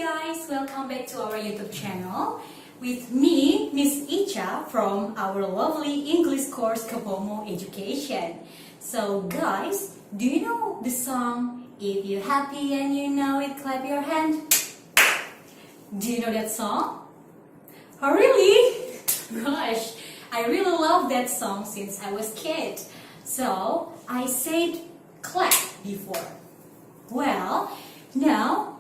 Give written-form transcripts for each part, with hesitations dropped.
guys, welcome back to our YouTube channel with me, Miss Icha from our lovely English course Kapomo Education. So guys, do you know the song If You're Happy and You Know It, Clap Your Hand? Do you know that song? Oh really? Gosh, I really love that song since I was a kid. So I said clap before. Well, now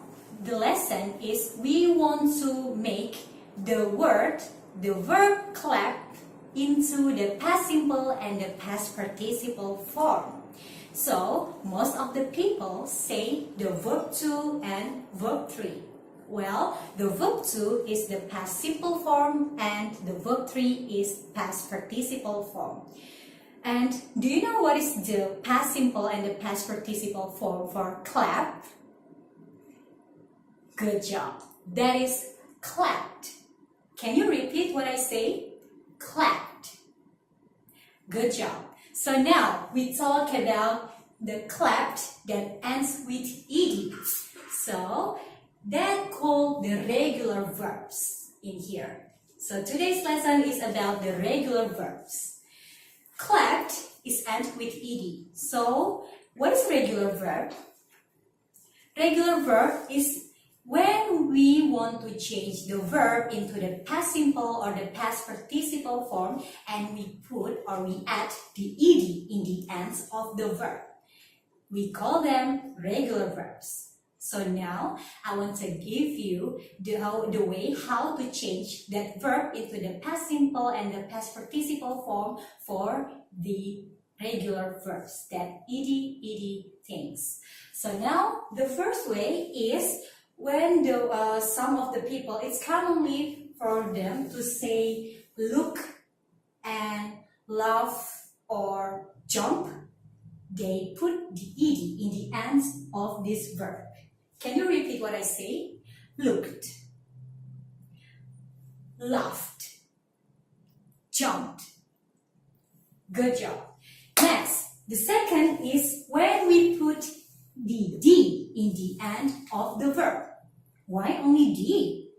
the lesson is we want to make the verb clap into the past simple and the past participle form. So most of the people say the verb 2 and verb 3. Well, the verb 2 is the past simple form and the verb 3 is past participle form. And do you know what is the past simple and the past participle form for clap? Good job. That is clapped. Can you repeat what I say? Clapped. Good job. So now we talk about the clapped that ends with ed. So that called the regular verbs in here. So today's lesson is about the regular verbs. Clapped is end with ed. So what is regular verb? Regular verb is when we want to change the verb into the past simple or the past participle form and we put or we add the ed in the ends of the verb. We call them regular verbs. So now I want to give you the way how to change that verb into the past simple and the past participle form for the regular verbs, that ed things. So now the first way is when some of the people, it's commonly for them to say look and laugh or jump, they put the ed in the ends of this verb. Can you repeat what I say? Looked, laughed, jumped. Good job. Next, the second is when we put the d in the end of the verb. Why only d?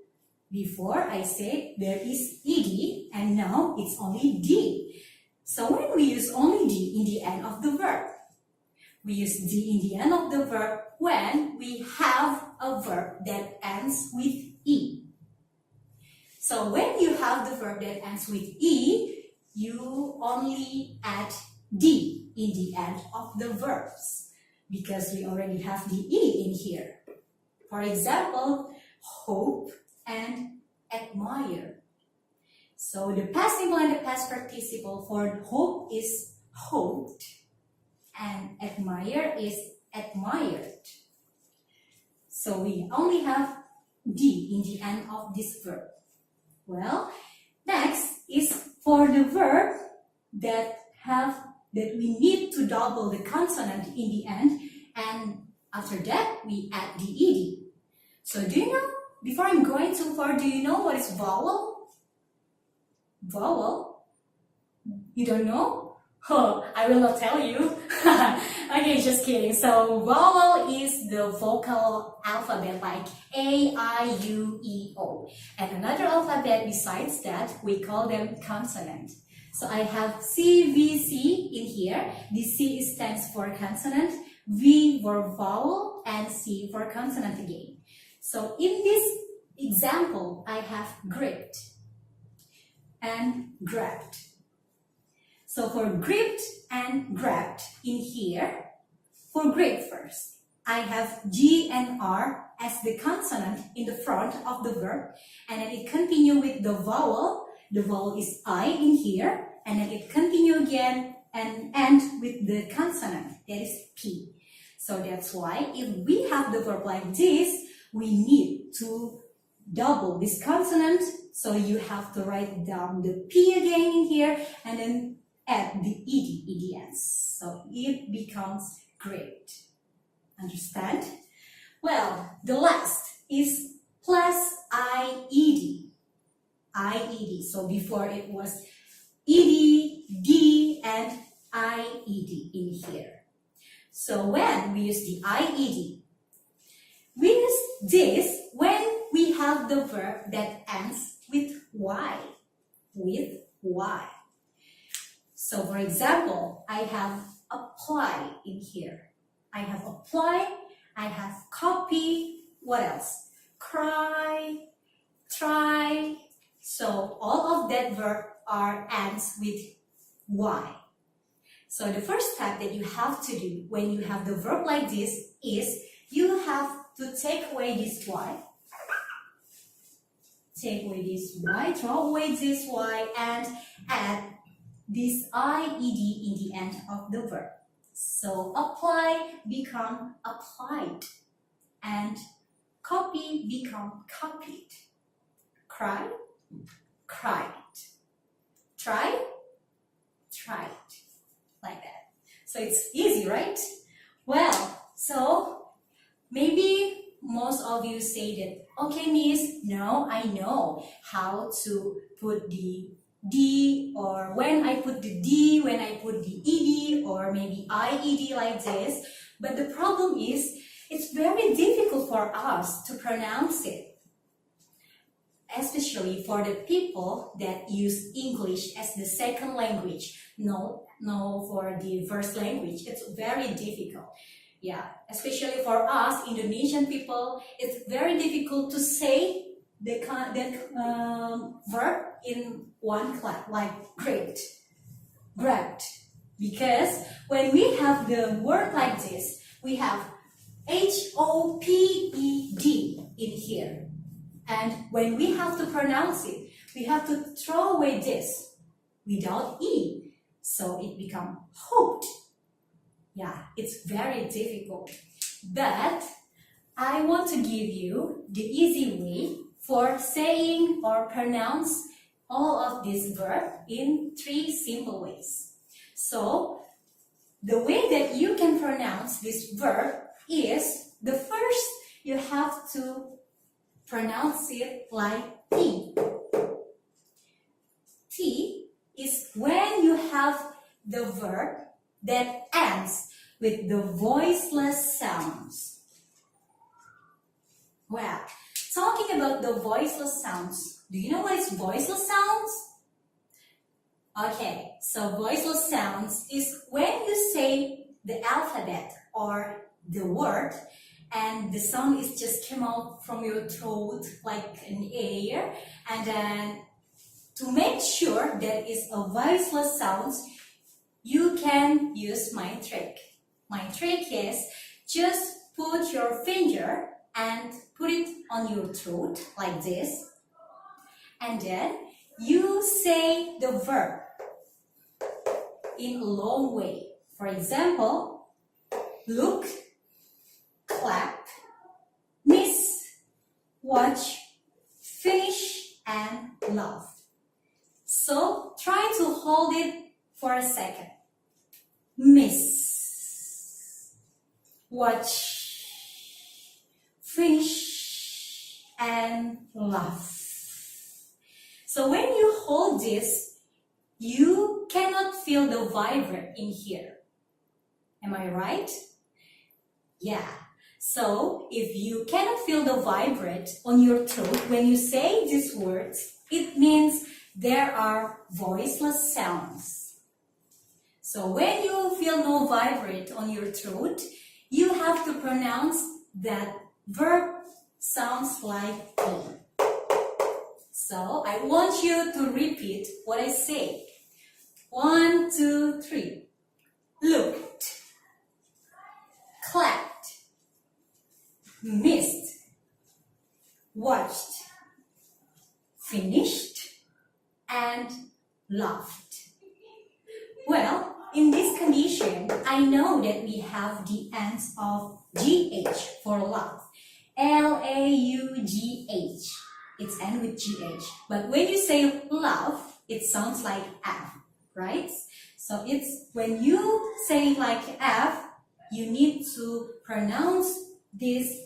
Before I said there is ed and now it's only d. So when we use only d in the end of the verb, we use d in the end of the verb when we have a verb that ends with e. So when you have the verb that ends with e, you only add d in the end of the verbs because we already have the e in here. For example, hope and admire. So the past simple and the past participle for hope is hoped and admire is admired. So we only have d in the end of this verb. Well, next is for the verb that we need to double the consonant in the end, and after that we add the ed. So do you know, before I'm going too far, do you know what is vowel? Vowel? You don't know? Oh, I will not tell you. Okay, just kidding. So vowel is the vocal alphabet like A, I, U, E, O. And another alphabet besides that, we call them consonant. So I have C, V, C in here. The C stands for consonant, V for vowel, and C for consonant again. So in this example, I have gripped and grabbed. So for gripped and grabbed in here, for grip first, I have G and R as the consonant in the front of the verb, and then it continue with the vowel. The vowel is I in here, and then it continue again and end with the consonant, that is P. So that's why if we have the verb like this, we need to double this consonant. So you have to write down the P again in here and then add the ed in the ends. So it becomes great. Understand? Well, the last is plus IED. IED. So before it was ED, D, and IED in here. So when we use the IED, we use this when have the verb that ends with Y. With Y. So for example, I have apply in here. I have apply, I have copy, what else? Cry, try. So all of that verb ends with Y. So the first step that you have to do when you have the verb like this is you have to take away this Y. Take away this Y, throw away this Y, and add this IED in the end of the verb. So apply become applied, and copy become copied. Cry, cried. Try, tried. Like that. So it's easy, right? Well, so maybe most of you say that, okay, Miss, no, I know how to put the D, or when I put the D, when I put the ED, or maybe IED like this. But the problem is, it's very difficult for us to pronounce it. Especially for the people that use English as the second language. No, for the first language, it's very difficult. Yeah, especially for us Indonesian people, it's very difficult to say that verb in one clap, like great, grabbed. Because when we have the word like this, we have HOPED in here. And when we have to pronounce it, we have to throw away this without E. So it becomes hoped. Yeah, it's very difficult. But I want to give you the easy way for saying or pronounce all of this verb in 3 simple ways. So the way that you can pronounce this verb is, the first, you have to pronounce it like T. T is when you have the verb that ends with the voiceless sounds. Well, talking about the voiceless sounds, do you know what is voiceless sounds? Okay, so voiceless sounds is when you say the alphabet or the word and the sound is just came out from your throat like an air, and then to make sure that it's a voiceless sound, you can use my trick. My trick is just put your finger and put it on your throat like this, and then you say the verb in a long way. For example, look, clap, miss, watch, finish, and love. So try to hold it for a second. Miss, watch, finish, and love. So when you hold this, you cannot feel the vibrate in here. Am I right? Yeah. So if you cannot feel the vibrate on your throat when you say these words, it means there are voiceless sounds. So when you feel no vibrate on your throat, you have to pronounce that verb sounds like E. So I want you to repeat what I say. 1, 2, 3. Looked, clapped, missed, watched, finished, and laughed. Well, in this condition, I know that we have the ends of GH for laugh. L-A-U-G-H. It's end with GH. But when you say laugh, it sounds like F, right? So it's when you say like F, you need to pronounce this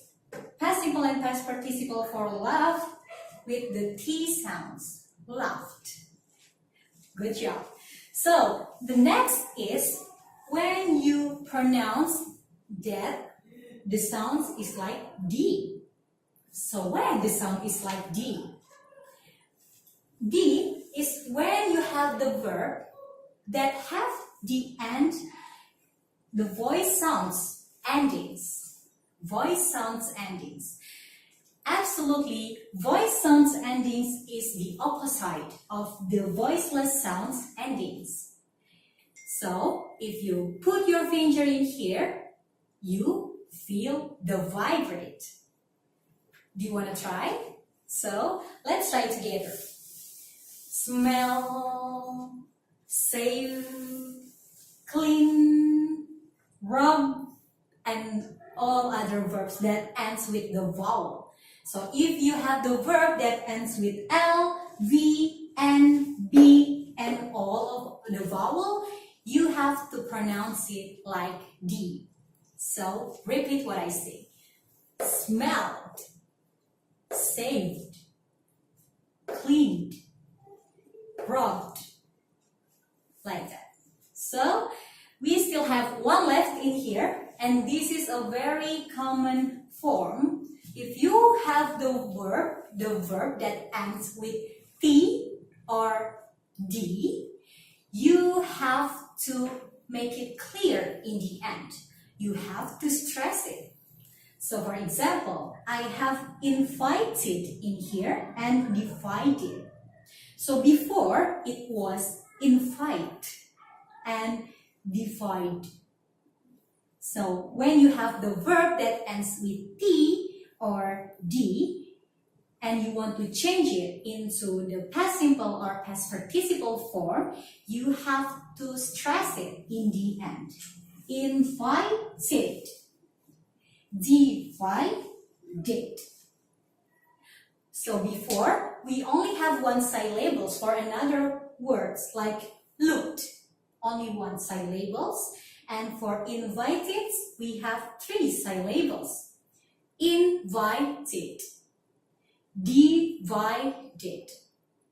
past simple and past participle for laugh with the T sounds. Laughed. Good job. So the next is when you pronounce that the sound is like D. So when the sound is like D. D is when you have the verb that have the end, the voice sounds endings. Voice sounds endings. Absolutely, voice sounds endings is the opposite of the voiceless sounds endings. So if you put your finger in here, you feel the vibrate. Do you want to try? So let's try together. Smell, save, clean, rub, and all other verbs that ends with the vowel. So if you have the verb that ends with L, V, N, B, and all of the vowel, you have to pronounce it like D. So repeat what I say. Smelled, saved, cleaned, rubbed, like that. So we still have one left in here, and this is a very common form. If you have the verb that ends with T or D, you have to make it clear in the end. You have to stress it. So for example, I have invited in here and divided. So before it was invite and divide. So when you have the verb that ends with T or D and you want to change it into the past simple or past participle form, you have to stress it in the end. Invited, divided. So before, we only have one syllables for another words like looked, only one syllables. And for invited, we have 3 syllables. Invited, divided.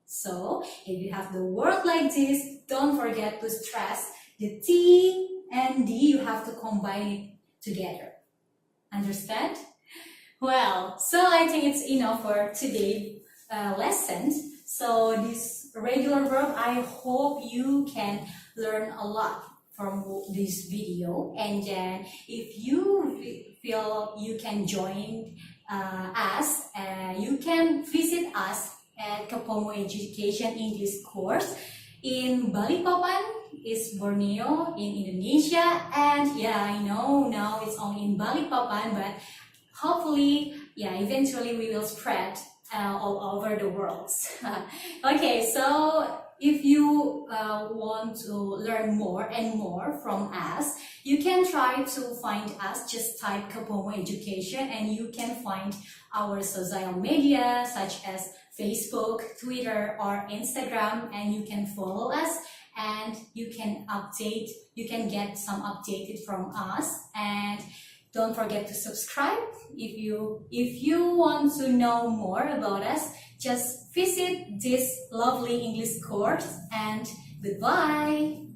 So if you have the word like this, don't forget to stress the T and D, you have to combine it together. Understand? Well, so I think it's enough for today's lesson. So this regular verb, I hope you can learn a lot from this video. And then if you feel you can join us, you can visit us at Kapomo Education English course in Balikpapan, is Borneo in Indonesia. And yeah, I know now it's only in Balikpapan, but hopefully, yeah, eventually we will spread all over the world. Okay, so if you want to learn more and more from us, you can try to find us. Just type Kapomo Education and you can find our social media such as Facebook, Twitter, or Instagram, and you can follow us and you can get some updated from us. And don't forget to subscribe. If you want to know more about us, just visit this lovely English course, and goodbye.